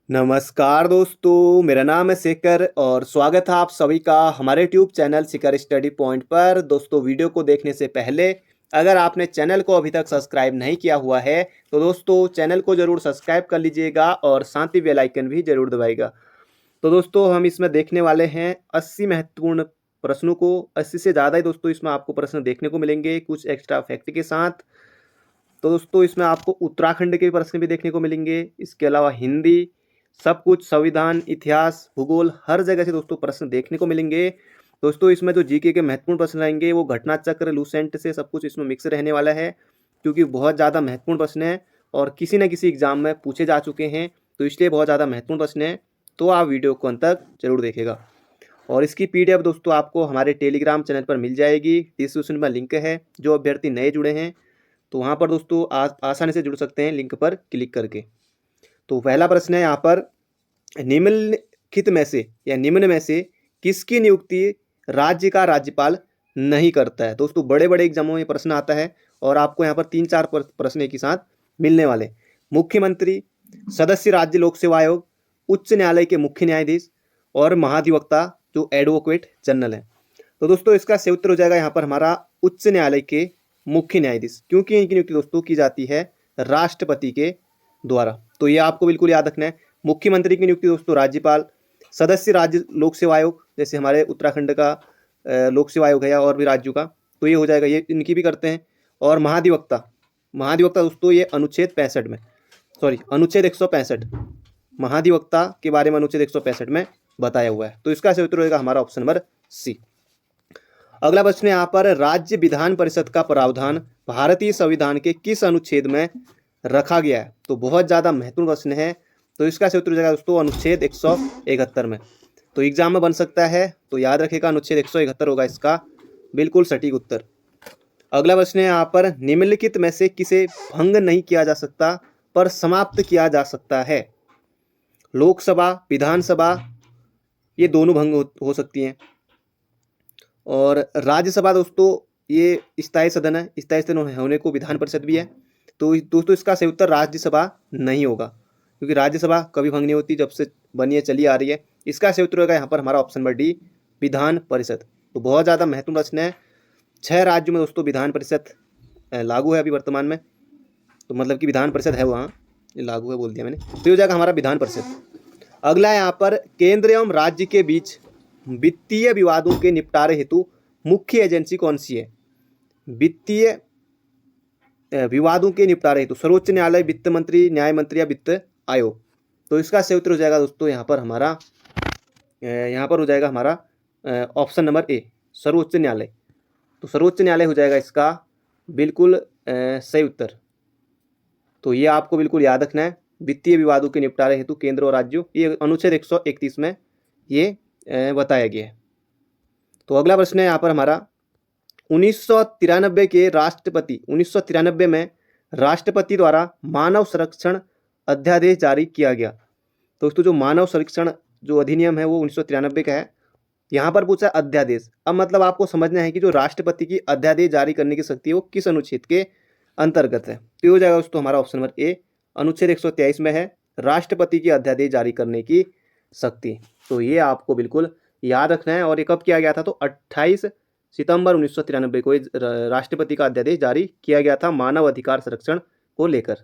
नमस्कार दोस्तों, मेरा नाम है शेखर और स्वागत है आप सभी का हमारे tube channel Shekhar study point पर। दोस्तों, वीडियो को देखने से पहले अगर आपने चैनल को अभी तक सब्सक्राइब नहीं किया हुआ है तो दोस्तों चैनल को ज़रूर सब्सक्राइब कर लीजिएगा और साथ ही बेल आइकन भी ज़रूर दबाइएगा। तो दोस्तों, हम इसमें देखने वाले हैं 80 महत्वपूर्ण प्रश्नों को। 80 से ज़्यादा ही दोस्तों इसमें आपको प्रश्न देखने को मिलेंगे कुछ एक्स्ट्रा फैक्ट के साथ। तो दोस्तों, इसमें आपको उत्तराखंड के प्रश्न भी देखने को मिलेंगे, इसके अलावा हिंदी, सब कुछ, संविधान, इतिहास, भूगोल, हर जगह से दोस्तों प्रश्न देखने को मिलेंगे। दोस्तों, इसमें जो जीके के महत्वपूर्ण प्रश्न रहेंगे वो घटना चक्र, लूसेंट से सब कुछ इसमें मिक्स रहने वाला है, क्योंकि बहुत ज़्यादा महत्वपूर्ण प्रश्न है और किसी न किसी एग्जाम में पूछे जा चुके हैं, तो इसलिए बहुत ज़्यादा महत्वपूर्ण प्रश्न है। तो आप वीडियो को अंत तक जरूर देखेगा और इसकी PDF दोस्तों आपको हमारे टेलीग्राम चैनल पर मिल जाएगी। डिस्क्रिप्शन में लिंक है। जो अभ्यर्थी नए जुड़े हैं तो वहाँ पर दोस्तों आसानी से जुड़ सकते हैं लिंक पर क्लिक करके। तो पहला प्रश्न है यहाँ पर, निम्नलिखित में से या निम्न में से किसकी नियुक्ति राज्य का राज्यपाल नहीं करता है। दोस्तों, बड़े बड़े एग्जामों में प्रश्न आता है और आपको यहाँ पर 3-4 प्रश्न एक ही साथ मिलने वाले। मुख्यमंत्री, सदस्य राज्य लोक सेवा आयोग, उच्च न्यायालय के मुख्य न्यायाधीश और महाधिवक्ता जो एडवोकेट जनरल है। तो दोस्तों, इसका सही उत्तर हो जाएगा यहाँ पर हमारा उच्च न्यायालय के मुख्य न्यायाधीश, क्योंकि इनकी नियुक्ति दोस्तों की जाती है राष्ट्रपति के द्वारा। तो ये आपको बिल्कुल याद रखना है। मुख्यमंत्री की नियुक्ति दोस्तों राज्यपाल, सदस्य राज्य लोक सेवा आयोग जैसे हमारे उत्तराखंड का लोक सेवा आयोग है या और भी राज्यों का, तो ये हो जाएगा, ये इनकी भी करते हैं। और महाधिवक्ता, महाधिवक्ता दोस्तों ये अनुच्छेद 65 में, अनुच्छेद 165, महाधिवक्ता के बारे में अनुच्छेद 165 में बताया हुआ है। तो इसका सही उत्तर होगा हमारा ऑप्शन नंबर सी। अगला प्रश्न है यहाँ पर, राज्य विधान परिषद का प्रावधान भारतीय संविधान के किस अनुच्छेद में रखा गया है। तो बहुत ज़्यादा महत्वपूर्ण प्रश्न है। तो इसका सही उत्तर हो जाएगा दोस्तों अनुच्छेद 171 में। तो एग्जाम में बन सकता है, तो याद रखेगा अनुच्छेद 171 होगा इसका बिल्कुल सटीक उत्तर। अगला प्रश्न है यहाँ पर, निम्नलिखित में से किसे भंग नहीं किया जा सकता पर समाप्त किया जा सकता है। लोकसभा, विधानसभा, ये दोनों भंग हो सकती हैं। और राज्यसभा दोस्तों ये स्थायी सदन है, स्थायी सदन होने को विधान परिषद भी है। तो दोस्तों इसका सही उत्तर राज्यसभा नहीं होगा, क्योंकि राज्यसभा कभी भंग नहीं होती, जब से बनी है चली आ रही है। इसका सही उत्तर होगा यहाँ पर हमारा option number D, Vidhan Parishad. तो बहुत ज़्यादा महत्वपूर्ण प्रश्न है। 6 राज्यों में दोस्तों विधान परिषद लागू है अभी वर्तमान में, तो मतलब कि विधान परिषद है वहाँ, लागू है बोल दिया मैंने, तो हो जाएगा हमारा विधान परिषद। अगला यहाँ पर, केंद्र एवं राज्य के बीच वित्तीय विवादों के निपटारे हेतु मुख्य एजेंसी कौन सी है। वित्तीय विवादों के निपटारे हेतु सर्वोच्च न्यायालय, वित्त मंत्री, न्याय मंत्री या वित्त आयोग। तो इसका सही उत्तर हो जाएगा दोस्तों यहाँ पर हो जाएगा हमारा ऑप्शन नंबर ए, सर्वोच्च न्यायालय। तो सर्वोच्च न्यायालय हो जाएगा इसका बिल्कुल सही उत्तर। तो ये आपको बिल्कुल याद रखना है, वित्तीय विवादों के निपटारे हेतु केंद्र और राज्यों, ये अनुच्छेद 131 में ये बताया गया है। तो अगला प्रश्न है यहाँ पर हमारा, 1993 में राष्ट्रपति द्वारा मानव संरक्षण अध्यादेश जारी किया गया। दोस्तों, जो मानव संरक्षण जो अधिनियम है वो 1993 का है। यहाँ पर पूछा अध्यादेश, अब मतलब आपको समझना है कि जो राष्ट्रपति की अध्यादेश जारी करने की शक्ति है वो किस अनुच्छेद के अंतर्गत है। तो हो जाएगा दोस्तों हमारा ऑप्शन नंबर ए, अनुच्छेद 123 में है राष्ट्रपति की अध्यादेश जारी करने की शक्ति। तो ये आपको बिल्कुल याद रखना है। और ये कब किया गया था, तो 28 सितंबर 1993 को राष्ट्रपति का अध्यादेश जारी किया गया था मानव अधिकार संरक्षण को लेकर।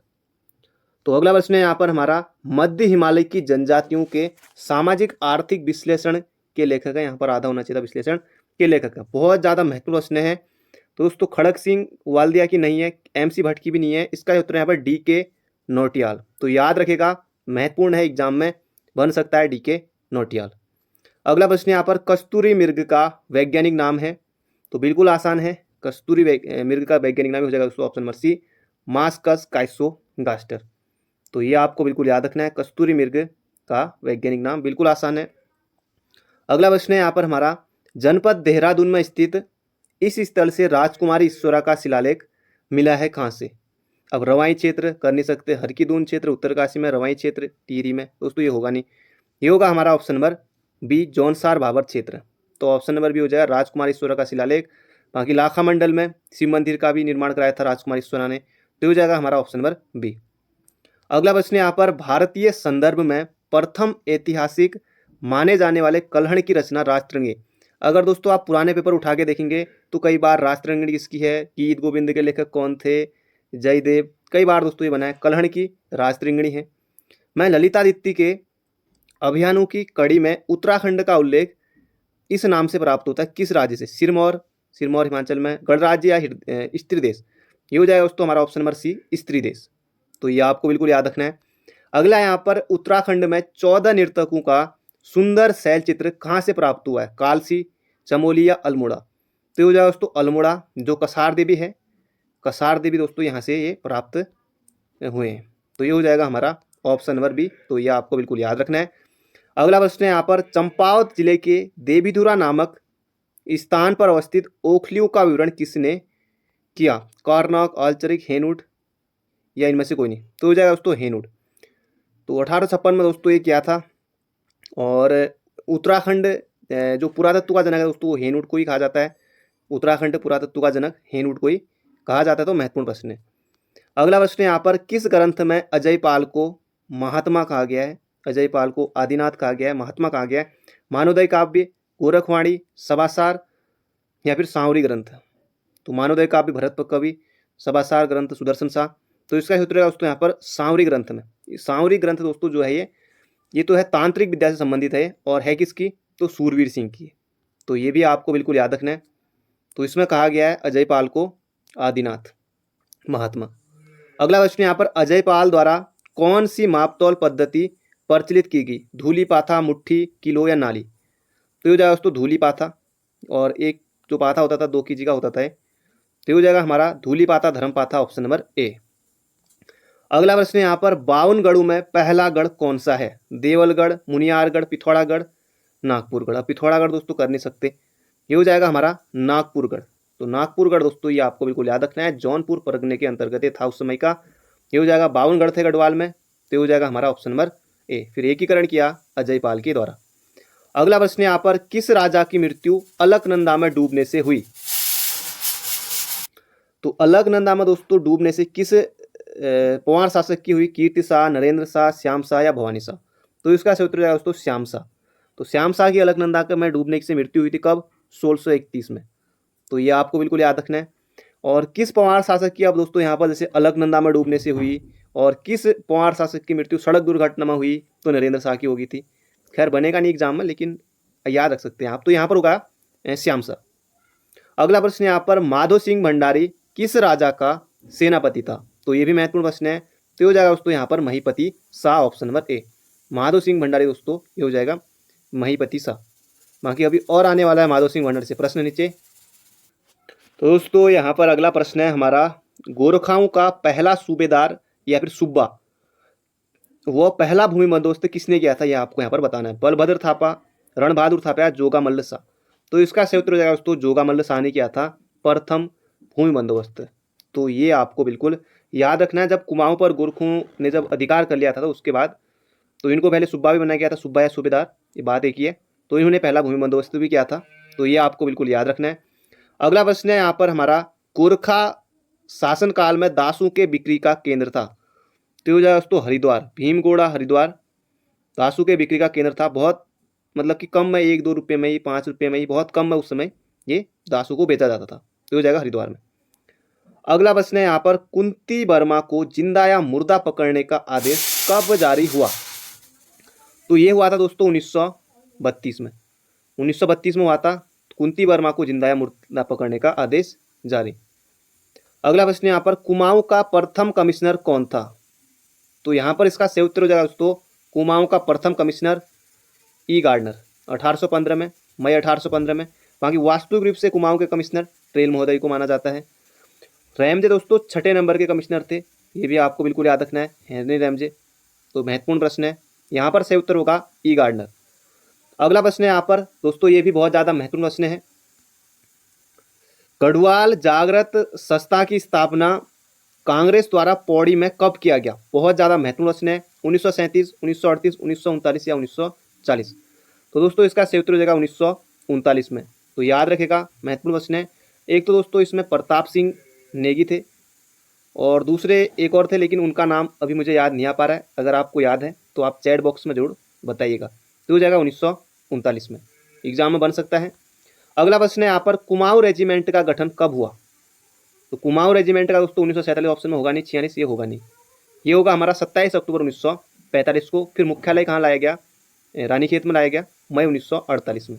तो अगला प्रश्न है यहाँ पर हमारा, मध्य हिमालय की जनजातियों के सामाजिक आर्थिक विश्लेषण के लेखक है। यहाँ पर आधा होना चाहिए था, विश्लेषण के लेखक है। बहुत ज़्यादा महत्वपूर्ण प्रश्न है। तो दोस्तों, खड़क सिंह वाल्दिया की नहीं है, MC भट्ट की भी नहीं है, इसका उत्तर यहाँ पर DK नौटियाल। तो याद रखेगा, महत्वपूर्ण है, एग्जाम में बन सकता है DK नौटियाल। अगला प्रश्न यहाँ पर, कस्तूरी मृग का वैज्ञानिक नाम है। तो बिल्कुल आसान है, कस्तूरी मृग का वैज्ञानिक नाम हो जाएगा दोस्तों ऑप्शन नंबर सी, मास्कस काइसोगास्टर। तो ये आपको बिल्कुल याद रखना है, कस्तूरी मृग का वैज्ञानिक नाम, बिल्कुल आसान है। अगला प्रश्न है यहाँ पर हमारा, जनपद देहरादून में स्थित इस स्थल से राजकुमारी ईश्वरा का शिलालेख मिला है कहाँ से। अब रवाई क्षेत्र कर नहीं सकते, हरकीदून क्षेत्र उत्तरकाशी में, रवाई क्षेत्र टिहरी में, दोस्तों ये होगा नहीं। ये होगा हमारा option number B, Jaunsar Bhabar क्षेत्र। तो ऑप्शन नंबर बी हो जाएगा राजकुमार ईश्वरा का शिलालेख। बाकी लाखा मंडल में शिव मंदिर का भी निर्माण कराया था राजकुमार ईश्वरा ने। तो हो जाएगा हमारा ऑप्शन नंबर बी। अगला प्रश्न यहाँ पर, भारतीय संदर्भ में प्रथम ऐतिहासिक माने जाने वाले कल्हड़ की रचना राजतरंगी। अगर दोस्तों आप पुराने पेपर उठा के देखेंगे तो कई बार राजतरंगिणी किसकी है, गीत गोविंद के लेखक कौन थे, जयदेव, कई बार दोस्तों ये बना है, कल्हड़ की राजतरंगिणी है। मैं ललितादित्य के अभियानों की कड़ी में उत्तराखंड का उल्लेख इस नाम से प्राप्त होता है किस राज्य से, सिरमौर, सिरमौर हिमाचल में, गणराज्य या स्त्री देश। ये हो जाएगा दोस्तों हमारा ऑप्शन नंबर सी, स्त्री देश। तो ये आपको बिल्कुल याद रखना है। अगला यहाँ पर उत्तराखंड में 14 नर्तकों का सुंदर शैल चित्र कहाँ से प्राप्त हुआ है, कालसी, चमोली या अल्मोड़ा। तो ये हो जाएगा दोस्तों अल्मोड़ा, जो कसार देवी है, कसार देवी दोस्तों यहाँ से ये प्राप्त हुए हैं। तो ये हो जाएगा हमारा ऑप्शन नंबर बी। तो ये आपको बिल्कुल याद रखना है। अगला प्रश्न है यहाँ पर, चंपावत जिले के देवीधुरा नामक स्थान पर अवस्थित ओखलियों का विवरण किसने किया, कार्नाक, आल्चरिक, हेनुट या इनमें से कोई नहीं। तो हो जाएगा दोस्तों हेनुट। तो 1856 में दोस्तों ये किया था। और उत्तराखंड जो पुरातत्व का जनक है दोस्तों वो हेनुट को ही कहा जाता है। उत्तराखंड पुरातत्व का जनक हेनुट को ही कहा जाता है। तो महत्वपूर्ण प्रश्न है। अगला प्रश्न है यहाँ पर, किस ग्रंथ में अजय पाल को महात्मा कहा गया है, अजय पाल को आदिनाथ कहा गया है, महात्मा कहा गया है, मानोदय काव्य, गोरखवाणी, सभासार या फिर सांवरी ग्रंथ। तो मानोदय काव्य भरत कवि, सभासार ग्रंथ सुदर्शन शाह। तो इसका उत्तर है दोस्तों यहाँ पर सांवरी ग्रंथ में। सांवरी ग्रंथ दोस्तों जो है ये तो है तांत्रिक विद्या से संबंधित है और है किसकी, तो सूरवीर सिंह की। तो ये भी आपको बिल्कुल याद रखना है। तो इसमें कहा गया है अजय पाल को आदिनाथ, महात्मा। अगला प्रश्न यहाँ पर, अजय पाल द्वारा कौन सी मापतौल पद्धति प्रचलित की गई, धूली पाथा, मुट्ठी, किलो या नाली। तो ये हो जाएगा दोस्तों धूली पाथा, और एक जो पाथा होता था 2 kg का होता था। तो ये हो जाएगा हमारा धूली पाथा, धर्म पाथा, ऑप्शन नंबर ए। अगला प्रश्न यहाँ पर, 52 गढ़ों में पहला गढ़ कौन सा है, देवलगढ़, मुनियारगढ़, पिथौरागढ़, नागपुरगढ़। अब पिथौरागढ़ दोस्तों कर नहीं सकते, ये हो जाएगा हमारा नागपुरगढ़। तो नागपुरगढ़ दोस्तों ये आपको बिल्कुल याद रखना है, जौनपुर परगने के अंतर्गत था उस समय का। ये हो जाएगा 52 गढ़ थे गढ़वाल में। तो ये हो जाएगा हमारा ऑप्शन नंबर ए। फिर एकीकरण किया अजय पाल के द्वारा। अगला प्रश्न यहाँ पर, किस राजा की मृत्यु अलकनंदा में डूबने से हुई। तो अलकनंदा में दोस्तों डूबने से किस पवार शासक की हुई, कीर्ति शाह, नरेंद्र शाह, श्याम शाह या भवानी शाह। तो इसका उत्तर जाएगा दोस्तों श्याम शाह। तो श्याम शाह की अलकनंदा में डूबने से मृत्यु हुई थी कब, 1631 में। तो ये आपको बिल्कुल याद रखना है। और किस पवार शासक की अब दोस्तों यहाँ पर जैसे अलकनंदा में डूबने से हुई, और किस पवार शासक की मृत्यु सड़क दुर्घटना में हुई, तो नरेंद्र शाह की होगी थी। खैर बनेगा नहीं एग्जाम में, लेकिन याद रख सकते हैं आप। तो यहाँ पर होगा श्याम शाह। अगला प्रश्न यहाँ पर, माधो सिंह भंडारी किस राजा का सेनापति था। तो ये भी महत्वपूर्ण प्रश्न है। तो ये हो जाएगा दोस्तों यहाँ पर Mahipati Shah, option number A. Madho Singh Bhandari दोस्तों ये हो जाएगा महीपति शाह। बाकी अभी और आने वाला है माधो सिंह भंडारी से प्रश्न नीचे। तो दोस्तों यहाँ पर अगला प्रश्न है हमारा, गोरखाओं का पहला सूबेदार या फिर सूबा, वो पहला भूमि बंदोबस्त किसने किया था, यह आपको यहाँ पर बताना है। बलभद्र थापा, रणबहादुर थापा, जोगा मल्ल शाह। तो इसका सही उत्तर हो जाएगा दोस्तों जोगा मल्ल शाह ने किया था प्रथम भूमि बंदोबस्त। तो ये आपको बिल्कुल याद रखना है। जब कुमाऊं पर गोरखों ने जब अधिकार कर लिया था तो उसके बाद तो इनको पहले सूबा भी बनाया गया था, सूबा या सूबेदार, ये बात एक ही है। तो इन्होंने पहला भूमि बंदोबस्त भी किया था। तो ये आपको बिल्कुल याद रखना है। अगला प्रश्न है यहाँ पर हमारा, गोरखा शासनकाल में दासों के बिक्री का केंद्र था। तो ये हो जाएगा दोस्तों हरिद्वार, भीमगोड़ा हरिद्वार दासों के बिक्री का केंद्र था। बहुत मतलब कि कम में 1-2 रुपये में ही, 5 रुपये में ही, बहुत कम में उस समय ये दासों को बेचा जाता था। तो हो जाएगा हरिद्वार में। अगला प्रश्न है यहाँ पर, कुंती वर्मा को जिंदा या मुर्दा पकड़ने का आदेश कब जारी हुआ। तो ये हुआ था दोस्तों 1932 में। 1932 में हुआ था कुंती वर्मा को जिंदा या मुर्दा पकड़ने का आदेश जारी। अगला प्रश्न यहाँ पर, कुमाऊं का प्रथम कमिश्नर कौन था। तो यहाँ पर इसका सही उत्तर हो जाएगा दोस्तों, कुमाऊं का प्रथम कमिश्नर ई गार्डनर 1815 में, मई 1815 में। बाकी वास्तविक रूप से कुमाऊं के कमिश्नर ट्रेल महोदय को माना जाता है। रैमजे दोस्तों 6ठे नंबर के कमिश्नर थे, ये भी आपको बिल्कुल याद रखना है, हेनरी रैमजे। तो महत्वपूर्ण प्रश्न है, यहाँ पर सही उत्तर होगा ई गार्डनर। अगला प्रश्न है यहाँ पर दोस्तों, ये भी बहुत ज़्यादा महत्वपूर्ण प्रश्न है, गढ़वाल जागृत संस्था की स्थापना कांग्रेस द्वारा पौड़ी में कब किया गया। बहुत ज़्यादा महत्वपूर्ण प्रश्न है, 1937, 1938, 1939 या 1940। तो दोस्तों इसका सही उत्तर हो जाएगा 1939 में। तो याद रखेगा, महत्वपूर्ण प्रश्न है। एक तो दोस्तों इसमें प्रताप सिंह नेगी थे और दूसरे एक और थे, लेकिन उनका नाम अभी मुझे याद नहीं आ पा रहा है। अगर आपको याद है तो आप चैट बॉक्स में जरूर बताइएगा। तो हो जाएगा 1939 में, एग्जाम में बन सकता है। अगला प्रश्न है यहाँ पर कुमाऊं रेजिमेंट का गठन कब हुआ? तो कुमाऊं रेजिमेंट का दोस्तों 1947 ऑप्शन में होगा नहीं, 46 ये होगा नहीं, ये होगा हमारा 27 अक्टूबर 1945 को। फिर मुख्यालय कहाँ लाया गया? रानीखेत में लाया गया, मई 1948 में।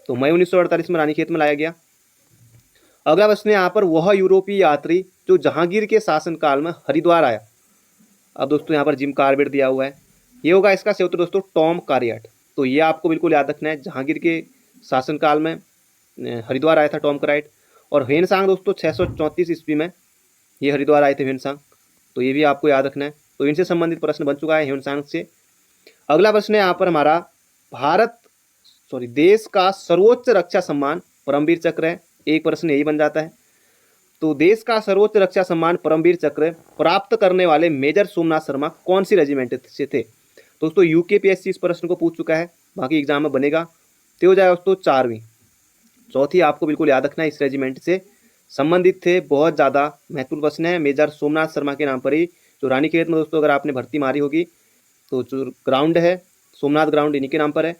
तो मई 1948 में रानीखेत में लाया गया। अगला प्रश्न है यहाँ पर वह यूरोपीय यात्री जो जहांगीर के शासनकाल में हरिद्वार आया। अब दोस्तों यहाँ पर जिम कार्बेट दिया हुआ है, ये होगा इसका सही उत्तर दोस्तों टॉम कार्बेट। तो ये आपको बिल्कुल याद रखना है, जहांगीर के शासनकाल में हरिद्वार आया था टॉम कार्बेट। और ह्वेनसांग दोस्तों 634 ईस्वी में ये हरिद्वार आए थे ह्वेनसांग, तो ये भी आपको याद रखना है। तो इनसे संबंधित प्रश्न बन चुका है ह्वेनसांग से। अगला प्रश्न है यहाँ पर हमारा देश का सर्वोच्च रक्षा सम्मान परमवीर चक्र है, एक प्रश्न यही बन जाता है। तो देश का सर्वोच्च रक्षा सम्मान परमवीर चक्र प्राप्त करने वाले मेजर सोमनाथ शर्मा कौन सी रेजिमेंट से थे? दोस्तों यूकेपीएससी इस प्रश्न को पूछ चुका है, बाकी एग्जाम में बनेगा। तो हो जाएगा दोस्तों 4वीं। चौथी आपको बिल्कुल याद रखना है, इस रेजिमेंट से संबंधित थे, बहुत ज़्यादा महत्वपूर्ण प्रश्न है। मेजर सोमनाथ शर्मा के नाम पर ही जो रानीखेत में दोस्तों अगर आपने भर्ती मारी होगी तो जो ग्राउंड है सोमनाथ ग्राउंड इन्हीं के नाम पर है।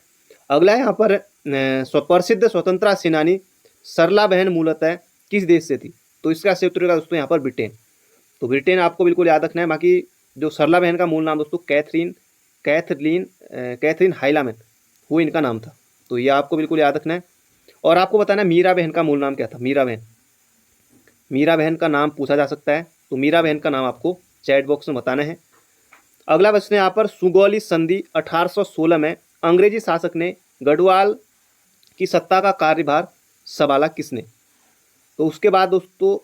अगला है यहाँ पर प्रसिद्ध स्वतंत्रता सेनानी सरला बहन मूलतः किस देश से थी? तो इसका सही उत्तर होगा दोस्तों यहाँ पर ब्रिटेन। तो ब्रिटेन आपको बिल्कुल याद रखना है। बाकी जो सरला बहन का मूल नाम दोस्तों कैथरीन हाइलामैन, वो इनका नाम था, तो ये आपको बिल्कुल याद रखना है। और आपको बताना है मीरा बहन का मूल नाम क्या था। मीरा बहन का नाम पूछा जा सकता है, तो मीरा बहन का नाम आपको चैट बॉक्स में बताना है। अगला प्रश्न है यहाँ पर सुगौली संधि 1816 में अंग्रेजी शासक ने गढ़वाल की सत्ता का कार्यभार संभाला किसने? तो उसके बाद दोस्तों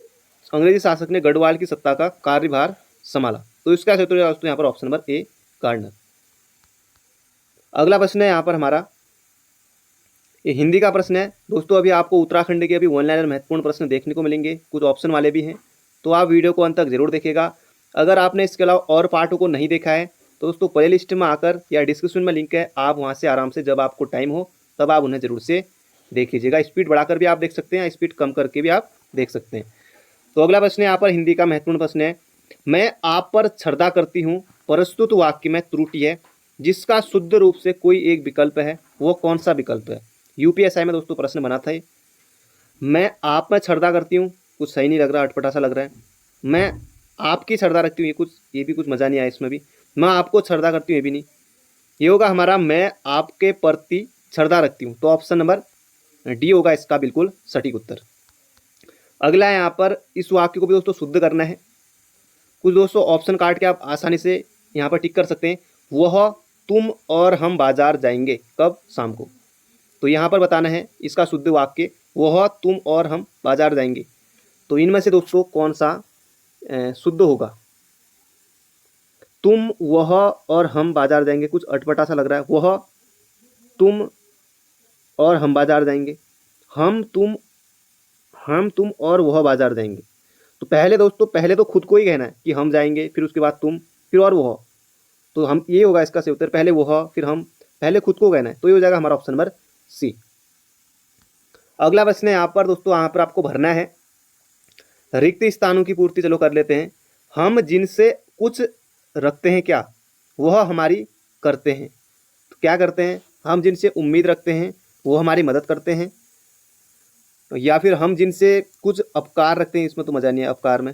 अंग्रेजी शासक ने गढ़वाल की सत्ता का कार्यभार संभाला, तो इसका सही उत्तर दोस्तों यहाँ पर ऑप्शन नंबर ए गार्डनर। अगला प्रश्न है यहाँ पर हमारा ये हिंदी का प्रश्न है दोस्तों। अभी आपको उत्तराखंड के अभी वन लाइनर महत्वपूर्ण प्रश्न देखने को मिलेंगे, कुछ ऑप्शन वाले भी हैं, तो आप वीडियो को अंत तक जरूर देखिएगा। अगर आपने इसके अलावा और पार्टों को नहीं देखा है तो दोस्तों प्ले लिस्ट में आकर या डिस्क्रिप्शन में लिंक है, आप वहाँ से आराम से जब आपको टाइम हो तब आप उन्हें जरूर से देख लीजिएगा। स्पीड बढ़ाकर भी आप देख सकते हैं, स्पीड कम करके भी आप देख सकते हैं। तो अगला प्रश्न यहाँ पर हिंदी का महत्वपूर्ण प्रश्न है, मैं आप पर श्रद्धा करती हूँ प्रस्तुत वाक्य में त्रुटि है जिसका शुद्ध रूप से कोई एक विकल्प है, वो कौन सा विकल्प है? यूपीएसआई में दोस्तों प्रश्न बना था ये। मैं आप में श्रद्धा करती हूँ, कुछ सही नहीं लग रहा, अटपटा सा लग रहा है। मैं आपकी श्रद्धा रखती हूँ, ये भी कुछ मज़ा नहीं आया इसमें भी। मैं आपको श्रद्धा करती हूँ, ये भी नहीं। ये होगा हमारा मैं आपके प्रति श्रद्धा रखती हूँ, तो ऑप्शन नंबर डी होगा इसका बिल्कुल सटीक उत्तर। अगला है यहाँ पर इस वाक्य को भी दोस्तों शुद्ध करना है। कुछ दोस्तों ऑप्शन काट के आप आसानी से यहाँ पर टिक कर सकते हैं। वह तुम और हम बाजार जाएंगे कब? शाम को। तो यहाँ पर बताना है इसका शुद्ध वाक्य, वह तुम और हम बाजार जाएंगे। तो इनमें से दोस्तों कौन सा शुद्ध होगा? तुम, वह और हम बाजार जाएंगे, कुछ अटपटा सा लग रहा है। वह तुम और हम बाजार जाएंगे, हम तुम और वह बाजार जाएंगे। तो पहले दोस्तों पहले तो खुद को ही कहना है कि हम जाएंगे, फिर उसके बाद तुम, फिर और वह। तो हम ये होगा इसका सही उत्तर, पहले वह फिर हम, पहले खुद को कहना है, तो ये हो जाएगा हमारा ऑप्शन नंबर सी। अगला प्रश्न है यहाँ पर दोस्तों, यहाँ पर आपको भरना है रिक्त स्थानों की पूर्ति। चलो कर लेते हैं। हम जिनसे कुछ रखते हैं क्या वह हमारी करते हैं? तो क्या करते हैं? हम जिनसे उम्मीद रखते हैं वो हमारी मदद करते हैं, या फिर हम जिनसे कुछ अपकार रखते हैं, इसमें तो मज़ा नहीं है अपकार में।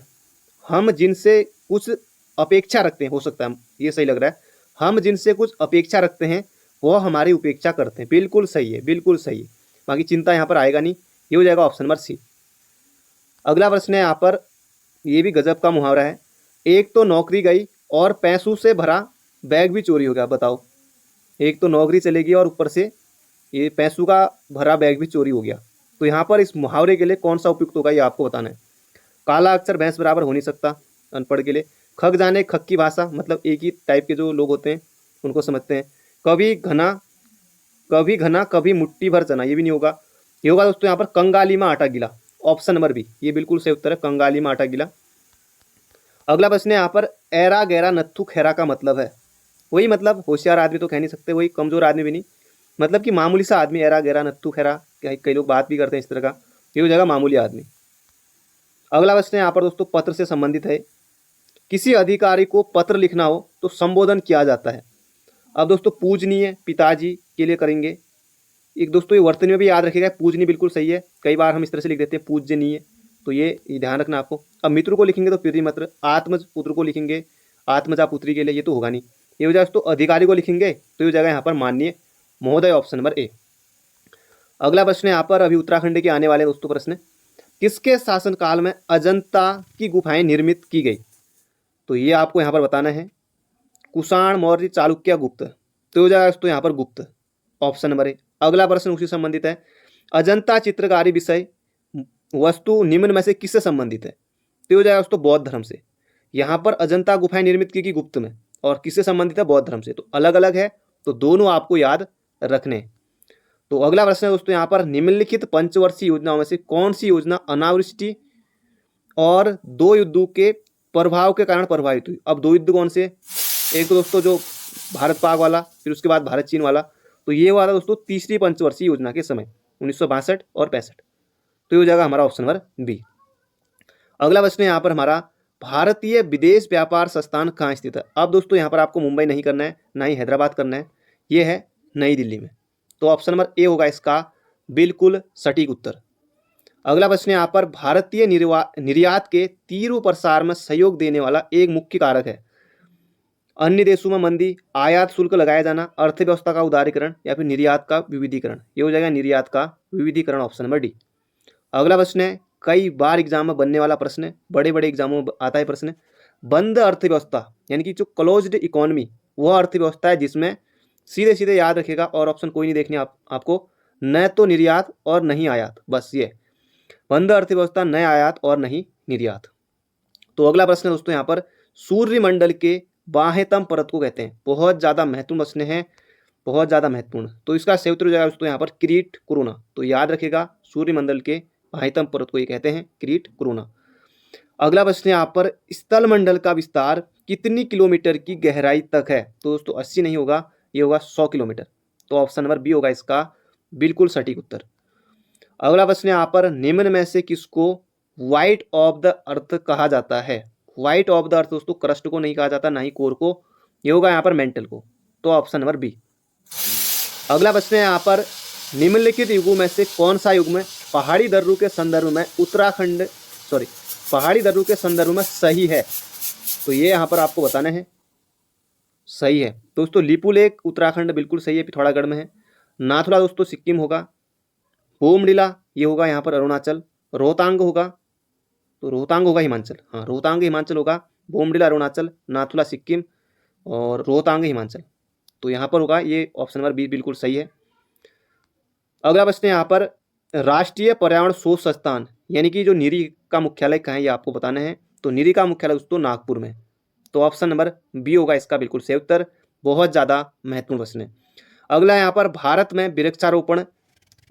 हम जिनसे कुछ अपेक्षा रखते हैं, हो सकता है ये सही लग रहा है। हम जिनसे कुछ अपेक्षा रखते हैं वह हमारी उपेक्षा करते हैं, बिल्कुल सही है, बिल्कुल सही है। बाकी चिंता यहाँ पर आएगा नहीं, ये हो जाएगा ऑप्शन नंबर सी। अगला प्रश्न है यहाँ पर, ये भी गजब का मुहावरा है। एक तो नौकरी गई और पैसों से भरा बैग भी चोरी हो गया। बताओ, एक तो नौकरी चलेगी और ऊपर से ये पैसों का भरा बैग भी चोरी हो गया। तो यहाँ पर इस मुहावरे के लिए कौन सा उपयुक्त होगा, ये आपको बताना है। काला अक्षर भैंस बराबर हो नहीं सकता अनपढ़ के लिए। खग जाने खग की भाषा, मतलब एक ही टाइप के जो लोग होते हैं उनको समझते हैं। कभी घना कभी मुट्ठी भर चना, ये भी नहीं होगा। ये होगा दोस्तों यहाँ पर कंगाली में आटा गीला, ऑप्शन नंबर बी, ये बिल्कुल सही उत्तर है, कंगाली में आटा गीला। अगला प्रश्न है यहाँ पर, ऐरा गैरा नत्थु खैरा का मतलब है? वही मतलब होशियार आदमी तो कह नहीं सकते, वही कमजोर आदमी भी नहीं, मतलब कि मामूली सा आदमी। ऐरा गैरा नत्थु खैरा, कई लोग बात भी करते हैं इस तरह का, ये हो जाएगा मामूली आदमी। अगला प्रश्न यहाँ पर दोस्तों पत्र से संबंधित है। किसी अधिकारी को पत्र लिखना हो तो संबोधन किया जाता है। अब दोस्तों पूजनीय पिताजी के लिए करेंगे। एक दोस्तों ये वर्तनी में भी याद रखिएगा, पूजनीय बिल्कुल सही है, कई बार हम इस तरह से लिख देते हैं पूजनीय, तो ये ध्यान रखना आपको। अब मित्र को लिखेंगे तो पितृमित्र, आत्मज पुत्र को लिखेंगे आत्मजा पुत्री के लिए, ये तो होगा नहीं। ये हो जाए दोस्तों अधिकारी को लिखेंगे तो ये हो जाएगा यहाँ पर माननीय महोदय, ऑप्शन नंबर ए। अगला प्रश्न है यहाँ पर, अभी उत्तराखंड के आने वाले दोस्तों प्रश्न, किसके शासनकाल में अजंता की गुफाएं निर्मित की गई? तो ये आपको यहाँ पर बताना है, कुषाण, मौर्य, चालुक्य, गुप्त, तो हो जाएगा दोस्तों यहाँ पर गुप्त, ऑप्शन नंबर ए। अगला प्रश्न उसी संबंधित है, अजंता चित्रकारी विषय वस्तु निम्न में से किससे संबंधित है? तो हो जाएगा दोस्तों बौद्ध धर्म से। यहाँ पर अजंता गुफाएं निर्मित की गई गुप्त में, और किससे संबंधित है? बौद्ध धर्म से, तो अलग अलग है, तो दोनों आपको याद रखने। तो अगला प्रश्न है दोस्तों यहाँ पर, निम्नलिखित पंचवर्षीय योजनाओं में से कौन सी योजना अनावृष्टि और 2 युद्धों के प्रभाव के कारण प्रभावित हुई? अब 2 युद्ध कौन से? एक तो दोस्तों जो भारत पाक वाला, फिर उसके बाद भारत चीन वाला, तो ये वाला दोस्तों तीसरी पंचवर्षीय योजना के समय 1962 और 65, तो ये हो जाएगा हमारा ऑप्शन नंबर बी। अगला प्रश्न है यहाँ पर हमारा, भारतीय विदेश व्यापार संस्थान कहाँ स्थित है? अब दोस्तों यहाँ पर आपको मुंबई नहीं करना है, ना ही हैदराबाद करना है, ये है नई दिल्ली में, तो ऑप्शन नंबर ए होगा इसका बिल्कुल सटीक उत्तर। अगला प्रश्न है यहाँ पर, भारतीय निर्यात के तीव्र प्रसार में सहयोग देने वाला एक मुख्य कारक है? अन्य देशों में मंदी, आयात शुल्क लगाया जाना, अर्थव्यवस्था का उदारीकरण, या फिर निर्यात का विविधीकरण, ये हो जाएगा निर्यात का विविधीकरण, ऑप्शन नंबर डी। अगला प्रश्न है, कई बार एग्जाम में बनने वाला प्रश्न है, बड़े बड़े एग्जामों में आता है प्रश्न, बंद अर्थव्यवस्था यानी कि जो क्लोज्ड इकोनॉमी, वह अर्थव्यवस्था है जिसमें सीधे सीधे याद रखेगा और ऑप्शन कोई नहीं देखने आपको, न तो निर्यात और नहीं आयात, बस ये बंद अर्थव्यवस्था, न आयात और नहीं निर्यात। तो अगला प्रश्न है दोस्तों यहाँ पर, सूर्यमंडल के बाह्यतम परत को कहते हैं? बहुत ज़्यादा महत्वपूर्ण प्रश्न है, बहुत ज़्यादा महत्वपूर्ण, तो इसका सही उत्तर हो जाएगा दोस्तों यहाँ पर क्रीट कोरोना, तो याद रखेगा सूर्यमंडल के बाह्यतम परत को ये कहते हैं क्रीट कोरोना। अगला प्रश्न यहाँ पर, स्थल मंडल का विस्तार कितनी किलोमीटर की गहराई तक है? तो दोस्तों 80 नहीं होगा, ये होगा 100 किलोमीटर, तो ऑप्शन नंबर बी होगा इसका बिल्कुल सटीक उत्तर। अगला प्रश्न यहाँ पर, निम्न में से किसको व्हाइट ऑफ द अर्थ कहा जाता है? व्हाइट ऑफ द अर्थ दोस्तों क्रस्ट को नहीं कहा जाता, ना ही कोर को, ये होगा यहाँ पर मेंटल को, तो ऑप्शन नंबर बी। अगला प्रश्न है यहाँ पर, निम्नलिखित युगों में से कौन सा युग में पहाड़ी दर्रों के संदर्भ में पहाड़ी दर्रों के संदर्भ में सही है? तो ये यहाँ पर आपको बताना है, सही है दोस्तों लिपुलेख उत्तराखंड बिल्कुल सही है, पिथौरागढ़ में है। नाथुला दोस्तों सिक्किम होगा। बोमडिला ये होगा यहाँ पर अरुणाचल। रोहतांग होगा, तो रोहतांग होगा हिमाचल, हाँ रोहतांग हिमाचल होगा। बोमडिला अरुणाचल, नाथुला सिक्किम और रोहतांग हिमाचल, तो यहाँ पर होगा ये ऑप्शन नंबर बी बिल्कुल सही है। अगला प्रश्न है यहाँ पर, राष्ट्रीय पर्यावरण शोध संस्थान यानी कि जो नीरी का मुख्यालय कहाँ है ये आपको बताना है। तो नीरी का मुख्यालय दोस्तों नागपुर में, तो ऑप्शन नंबर बी होगा इसका बिल्कुल सही उत्तर। बहुत ज़्यादा महत्वपूर्ण प्रश्न है। अगला यहाँ पर, भारत में वृक्षारोपण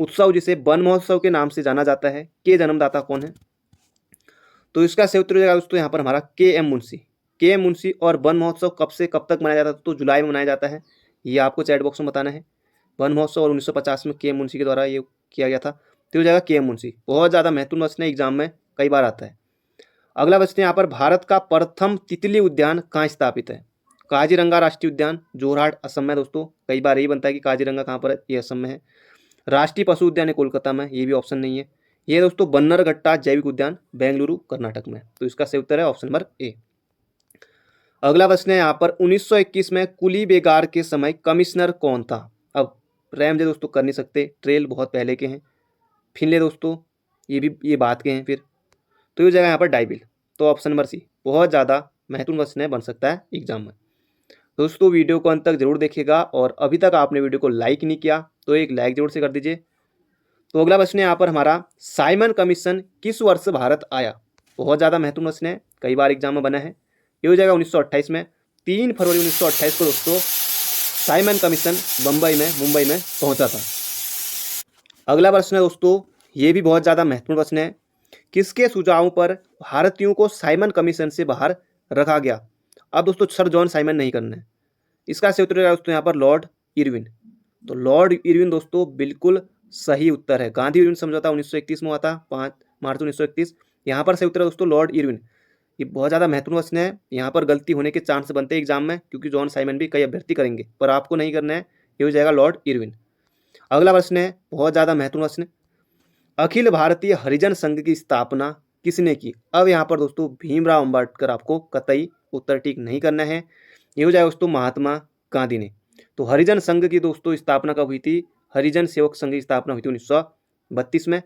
उत्सव जिसे वन महोत्सव के नाम से जाना जाता है, के जन्मदाता कौन है? तो इसका सही उत्तर हो जाएगा दोस्तों यहाँ पर हमारा के.एम. मुंशी। के.एम. मुंशी। और वन महोत्सव कब से कब तक मनाया जाता है? तो जुलाई में मनाया जाता है, ये आपको चैट बॉक्स में बताना है। वन महोत्सव और 1950 में के.एम. मुंशी के द्वारा ये किया गया था, तो हो जाएगा के.एम. मुंशी। बहुत ज़्यादा महत्वपूर्ण प्रश्न है, एग्जाम में कई बार आता है। अगला प्रश्न यहाँ पर, भारत का प्रथम तितली उद्यान कहाँ स्थापित है? काजीरंगा राष्ट्रीय उद्यान जोरहाट असम में दोस्तों, कई बार यही बनता है कि काजीरंगा कहाँ पर है, ये असम में है। राष्ट्रीय पशु उद्यान है कोलकाता में, ये भी ऑप्शन नहीं है। ये दोस्तों बन्नरघट्टा जैविक उद्यान बेंगलुरु कर्नाटक में, तो इसका सही उत्तर है ऑप्शन नंबर ए। अगला प्रश्न है यहाँ पर, 1921 में कुली बेगार के समय कमिश्नर कौन था? अब रैमजे दोस्तों कर नहीं सकते, ट्रेल बहुत पहले के हैं। फिनले दोस्तों ये बात के हैं फिर, तो ये जगह यहाँ पर डाइबिल, तो ऑप्शन नंबर सी। बहुत ज़्यादा महत्वपूर्ण प्रश्न है, बन सकता है एग्जाम में। दोस्तों वीडियो को अंत तक जरूर देखिएगा, और अभी तक आपने वीडियो को लाइक नहीं किया तो एक लाइक जरूर से कर दीजिए। तो अगला प्रश्न है यहाँ पर हमारा, साइमन कमीशन किस वर्ष भारत आया? बहुत ज़्यादा महत्वपूर्ण प्रश्न है, कई बार एग्जाम में बना है। ये हो जाएगा 1928 में, 3 फरवरी 1928 को दोस्तों साइमन कमीशन मुंबई में पहुंचा था। अगला प्रश्न है दोस्तों, ये भी बहुत ज़्यादा महत्वपूर्ण प्रश्न है, किसके सुझावों पर भारतीयों को साइमन कमीशन से बाहर रखा गया? अब दोस्तों सर जॉन साइमन नहीं करना है, इसका सही उत्तर है दोस्तों यहाँ पर लॉर्ड इरविन। तो लॉर्ड इरविन दोस्तों बिल्कुल सही उत्तर है। गांधी इरविन समझौता 1931 में हुआ था, 5 मार्च 1931। यहाँ पर सही उत्तर है दोस्तों लॉर्ड इरविन। ये बहुत ज़्यादा महत्वपूर्ण प्रश्न है, यहाँ पर गलती होने के चांस बनते हैं एग्जाम में, क्योंकि जॉन साइमन भी कई अभ्यर्थी करेंगे, पर आपको नहीं करना है। ये हो जाएगा लॉर्ड इरविन। अगला प्रश्न है बहुत ज़्यादा महत्वपूर्ण प्रश्न, अखिल भारतीय हरिजन संघ की स्थापना किसने की? अब यहाँ पर दोस्तों भीमराव अंबेडकर, आपको कतई उत्तर टिक नहीं करना है। ये हो जाएगा दोस्तों महात्मा गांधी ने। तो हरिजन संघ की दोस्तों स्थापना कब हुई थी? हरिजन सेवक संघ की स्थापना हुई थी 1932 में।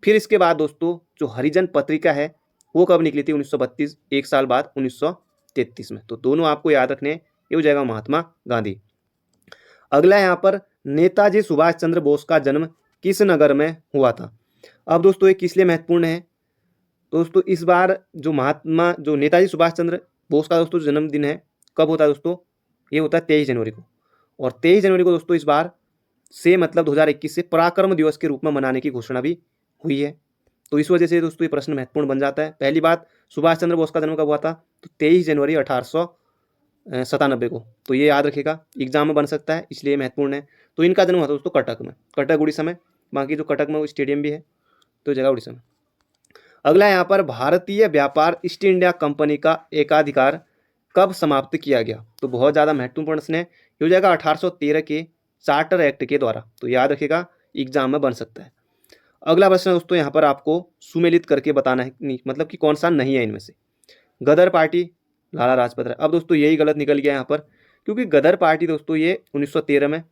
फिर इसके बाद दोस्तों जो हरिजन पत्रिका है वो कब निकली थी? 1932, एक साल बाद 1933 में। तो दोनों आपको याद रखने हैं। ये हो जाएगा महात्मा गांधी। अगला यहाँ पर नेताजी सुभाष चंद्र बोस का जन्म किस नगर में हुआ था? अब दोस्तों ये किस लिए महत्वपूर्ण है? दोस्तों इस बार जो नेताजी सुभाष चंद्र बोस का दोस्तों जन्मदिन है, कब होता है दोस्तों? ये होता है 23 जनवरी को। और 23 जनवरी को दोस्तों इस बार से मतलब 2021 से पराक्रम दिवस के रूप में मनाने की घोषणा भी हुई है। तो इस वजह से दोस्तों ये प्रश्न महत्वपूर्ण बन जाता है। पहली बात, सुभाष चंद्र बोस का जन्म कब हुआ था? तो 23 जनवरी 1897 को। तो ये याद रखिएगा, एग्जाम में बन सकता है, इसलिए महत्वपूर्ण है। तो इनका जन्म हुआ था दोस्तों कटक में, कटक उड़ीसा में। बाकी जो कटक में वो स्टेडियम भी है, तो जगह उड़ीसा में। अगला यहाँ पर भारतीय व्यापार ईस्ट इंडिया कंपनी का एकाधिकार कब समाप्त किया गया? तो बहुत ज़्यादा महत्वपूर्ण प्रश्न है। ये हो जाएगा 1813 के चार्टर एक्ट के द्वारा। तो याद रखिएगा, एग्जाम में बन सकता है। अगला प्रश्न दोस्तों यहाँ पर आपको सुमेलित करके बताना है, नहीं मतलब कि कौन सा नहीं है इनमें से। गदर पार्टी, लाला लाजपत राय। अब दोस्तों यही गलत निकल गया यहाँ पर, क्योंकि गदर पार्टी दोस्तों ये 1913 में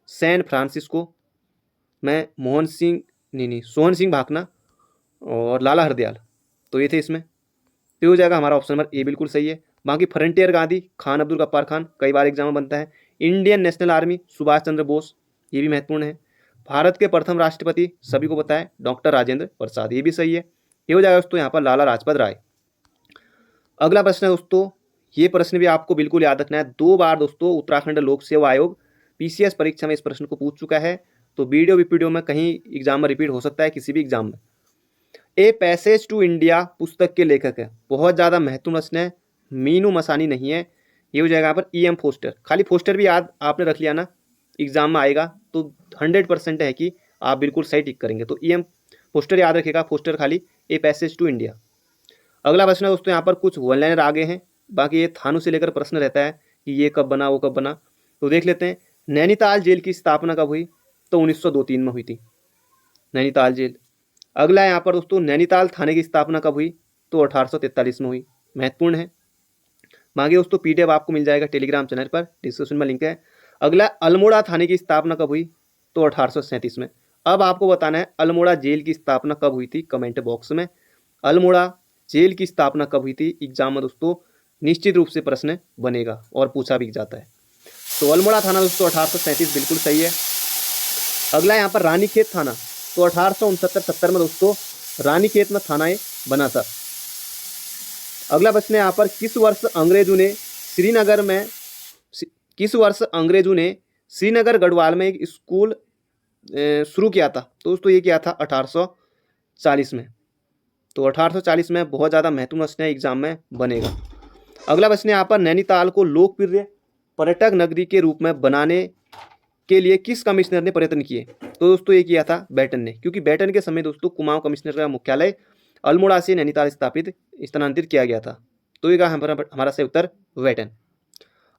सैन फ्रांसिस्को में सोहन सिंह भाकना और लाला हरदयाल, तो ये थे इसमें। तो हो जाएगा हमारा ऑप्शन नंबर ए बिल्कुल सही है। बाकी फ्रंटियर गांधी, खान अब्दुल गफ्फार खान, कई बार एग्जाम में बनता है। Indian national army, Subhash Chandra Bose, ये भी महत्वपूर्ण है। भारत के प्रथम राष्ट्रपति सभी को पता है, डॉक्टर राजेंद्र प्रसाद, ये भी सही है। ये हो जाएगा दोस्तों यहाँ पर लाला लाजपत राय। अगला प्रश्न है दोस्तों, ये प्रश्न भी आपको बिल्कुल याद रखना है। 2 बार दोस्तों उत्तराखंड लोक सेवा आयोग पीसीएस परीक्षा में इस प्रश्न को पूछ चुका है। तो वीडियो में कहीं एग्जाम में रिपीट हो सकता है, किसी भी एग्जाम में। ए पैसेज टू इंडिया पुस्तक के लेखक है, बहुत ज़्यादा महत्वपूर्ण प्रश्न है। मीनू मसानी नहीं है। ये हो जाएगा यहाँ पर EM फोस्टर। खाली फोस्टर भी याद आपने रख लिया ना, एग्जाम में आएगा तो 100% है कि आप बिल्कुल सही टिक करेंगे। तो EM फोस्टर याद रखेगा, फोस्टर खाली। A passage to India. अगला प्रश्न है दोस्तों, यहाँ पर कुछ वन लाइनर आगे हैं, बाकी ये थानों से लेकर प्रश्न रहता है कि ये कब बना, वो कब बना। तो देख लेते हैं। नैनीताल जेल की स्थापना कब हुई? तो 1902-3 में हुई थी नैनीताल जेल। अगला यहाँ पर दोस्तों, नैनीताल थाने की स्थापना कब हुई? तो 1843 में हुई, महत्वपूर्ण है। बाकी दोस्तों PDF आपको मिल जाएगा टेलीग्राम चैनल पर, डिस्क्रिप्शन में लिंक है। अगला, अल्मोड़ा थाने की स्थापना कब हुई? तो 1837 में। अब आपको बताना है अल्मोड़ा जेल की स्थापना कब हुई थी, कमेंट बॉक्स में। अल्मोड़ा जेल की स्थापना कब हुई थी? एग्जाम में दोस्तों निश्चित रूप से प्रश्न बनेगा और पूछा भी जाता है। तो अल्मोड़ा थाना दोस्तों 1837 बिल्कुल सही है। अगला यहाँ पर रानीखेत थाना, तो 1869-70 में दोस्तों रानीखेत में थाना बना था। अगला प्रश्न है यहाँ पर, किस वर्ष अंग्रेजों ने श्रीनगर गढ़वाल में एक स्कूल शुरू किया था? तो दोस्तों ये किया था 1840 में। तो 1840 में बहुत ज़्यादा महत्वपूर्ण प्रश्न है, एग्जाम में बनेगा। अगला प्रश्न है यहाँ पर, नैनीताल को लोकप्रिय पर्यटक नगरी के रूप में बनाने के लिए किस कमिश्नर ने प्रयत्न किए? तो दोस्तों ये किया था बैटन ने, क्योंकि बैटन के समय दोस्तों कुमाऊं कमिश्नर का मुख्यालय अल्मोड़ा से नैनीताल स्थानांतरित किया गया था। तो ये हमारा सही उत्तर बैटन।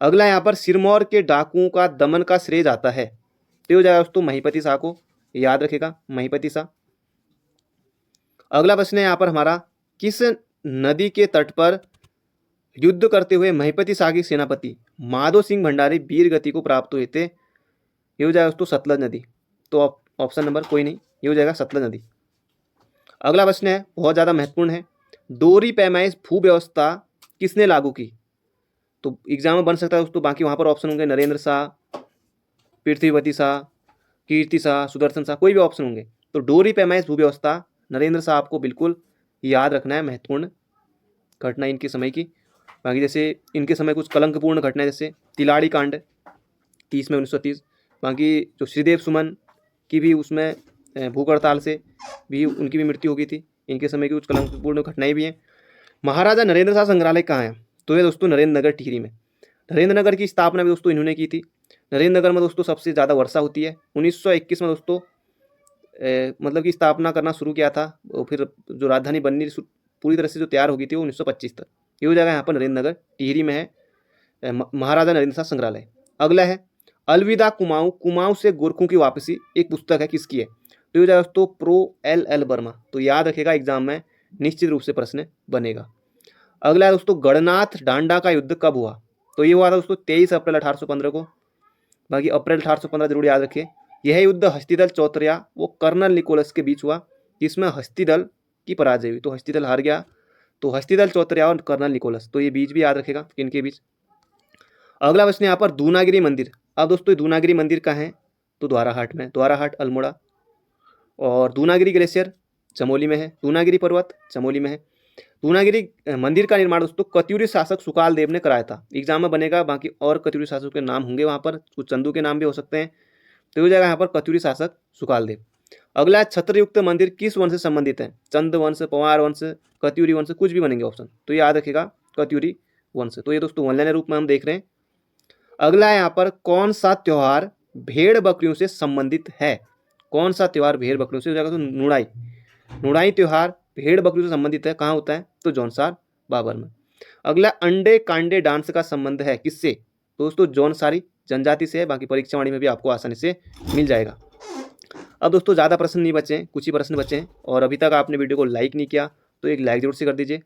अगला यहाँ पर, सिरमौर के डाकुओं का दमन का श्रेय जाता है? तो हो जाएगा दोस्तों महिपति शाह को, याद रखेगा महिपति शाह। अगला प्रश्न है यहाँ पर हमारा, किस नदी के तट पर युद्ध करते हुए महिपति शाह के सेनापति माधो सिंह भंडारी वीर गति को प्राप्त हुए थे? ये हो जाएगा दोस्तों सतलज नदी। तो ऑप्शन नंबर कोई नहीं, ये हो जाएगा सतलज नदी। अगला प्रश्न है बहुत ज़्यादा महत्वपूर्ण है, डोरी पैमाइश भू व्यवस्था किसने लागू की? तो एग्जाम में बन सकता है दोस्तों। बाकी वहाँ पर ऑप्शन होंगे नरेंद्र शाह, पृथ्वीवती शाह, कीर्ति शाह, सुदर्शन शाह, कोई भी ऑप्शन होंगे। तो डोरी पैमाइश भू व्यवस्था नरेंद्र शाह आपको बिल्कुल याद रखना है, महत्वपूर्ण घटना इनके समय की। बाकी जैसे इनके समय कुछ कलंकपूर्ण घटनाएं, जैसे तिलाड़ी कांड 30 में 1930। बाकी जो श्रीदेव सुमन की भी उसमें भूख हड़ताल से भी उनकी भी मृत्यु हो गई थी। इनके समय की कुछ कलंकपूर्ण घटनाएं भी हैं। महाराजा नरेंद्र शाह संग्रहालय कहाँ है? तो ये दोस्तों नरेंद्र नगर टिहरी में। नरेंद्र नगर की स्थापना भी दोस्तों इन्होंने की थी। नरेंद्र नगर में दोस्तों सबसे ज़्यादा वर्षा होती है। 1921 में दोस्तों मतलब की स्थापना करना शुरू किया था। और फिर जो राजधानी बननी पूरी तरह से जो तैयार होगी थी वो 1925 तक। ये हो जाएगा यहाँ पर नरेंद्र नगर, टिहरी में है महाराजा नरेंद्र शाह संग्रहालय। अगला है अलविदा कुमाऊं, कुमाऊं से गोरखों की वापसी, एक पुस्तक है, किसकी है? तो ये हो जाएगा दोस्तों प्रो एल वर्मा। तो याद रखेगा, एग्जाम में निश्चित रूप से प्रश्न बनेगा। अगला है दोस्तों गणनाथ डांडा का युद्ध कब हुआ? तो ये हुआ था दोस्तों 23 अप्रैल 1815 को। बाकी अप्रैल 1815 जरूर याद रखिए। यह युद्ध हस्तिदल चौतरिया वो कर्नल निकोलस के बीच हुआ, जिसमें हस्तिदल की पराजय हुई। तो हस्तिदल हार गया, तो हस्तिदल चौतरिया और कर्नल निकोलस, तो ये बीच भी याद रखेगा किनके बीच। अगला प्रश्न यहाँ पर दूनागिरी मंदिर। अब दोस्तों दूनागिरी मंदिर कहाँ है? तो द्वाराहाट में, द्वाराहाट अल्मोड़ा। और दूनागिरी ग्लेशियर चमोली में है, दूनागिरी पर्वत चमोली में है। दूनागिरी मंदिर का निर्माण दोस्तों कत्यूरी शासक सुकाल देव ने कराया था। एग्जाम में बनेगा, बाकी और कत्यूरी शासक के नाम होंगे वहाँ पर, कुछ चंदू के नाम भी हो सकते हैं। तो हो जाएगा यहाँ पर कत्यूरी शासक सुकाल देव। अगला छत्रयुक्त मंदिर किस वंश से संबंधित है? चंद वंश, पवार वंश, कत्यूरी वंश, कुछ भी बनेंगे ऑप्शन, तो याद रखेगा कत्यूरी वंश। तो ये दोस्तों ऑनलाइन रूप में हम देख रहे हैं। अगला है यहाँ पर कौन सा त्योहार भेड़ बकरियों से संबंधित है? कौन सा त्योहार भेड़ बकरियों से? हो जाएगा तो नुड़ाई, नुड़ाई त्योहार भेड़ बकरियों से संबंधित है। कहाँ होता है? तो जौनसार बाबर में। अगला अंडे कांडे डांस का संबंध है किससे? तो दोस्तों जौनसारी जनजाति से है। बाकी परीक्षावाणी में भी आपको आसानी से मिल जाएगा। अब दोस्तों ज़्यादा प्रश्न नहीं बचे हैं, कुछ ही प्रश्न बचे हैं, और अभी तक आपने वीडियो को लाइक नहीं किया तो एक लाइक जरूर से कर दीजिए।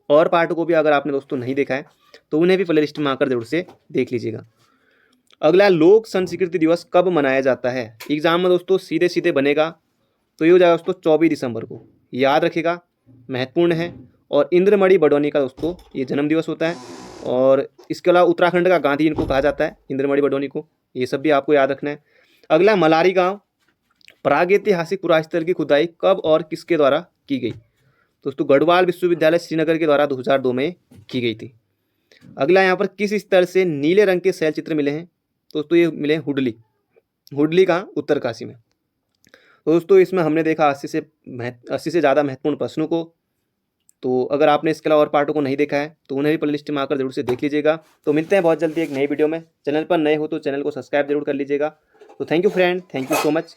और पार्ट को भी अगर आपने दोस्तों नहीं देखा है तो उन्हें भी प्ले लिस्ट में आकर जरूर से देख लीजिएगा। अगला लोक संस्कृति दिवस कब मनाया जाता है? एग्जाम में दोस्तों सीधे सीधे बनेगा, तो ये हो जाएगा दोस्तों 24 दिसंबर को। याद रखिएगा, महत्वपूर्ण है। और इंद्रमणि बडौनी का दोस्तों ये जन्म दिवस होता है। और इसके अलावा उत्तराखंड का गांधी इनको कहा जाता है, इंद्रमणि बडौनी को। ये सब भी आपको याद रखना है। अगला मलारी गांव प्रागैतिहासिक पुरास्थल की खुदाई कब और किसके द्वारा की गई? दोस्तों गढ़वाल विश्वविद्यालय श्रीनगर के द्वारा 2002 में की गई थी। अगला यहाँ पर किस स्तर से नीले रंग के शैल चित्र मिले हैं? दोस्तों ये मिले हुडली, हुडली का उत्तरकाशी में। तो दोस्तों इसमें हमने देखा 80 से ज़्यादा महत्वपूर्ण प्रश्नों को। तो अगर आपने इसके अलावा और पार्टों को नहीं देखा है तो उन्हें भी प्ले लिस्ट में आकर जरूर से देख लीजिएगा। तो मिलते हैं बहुत जल्दी एक नई वीडियो में। चैनल पर नए हो तो चैनल को सब्सक्राइब जरूर कर लीजिएगा। तो thank you friend, thank you so much.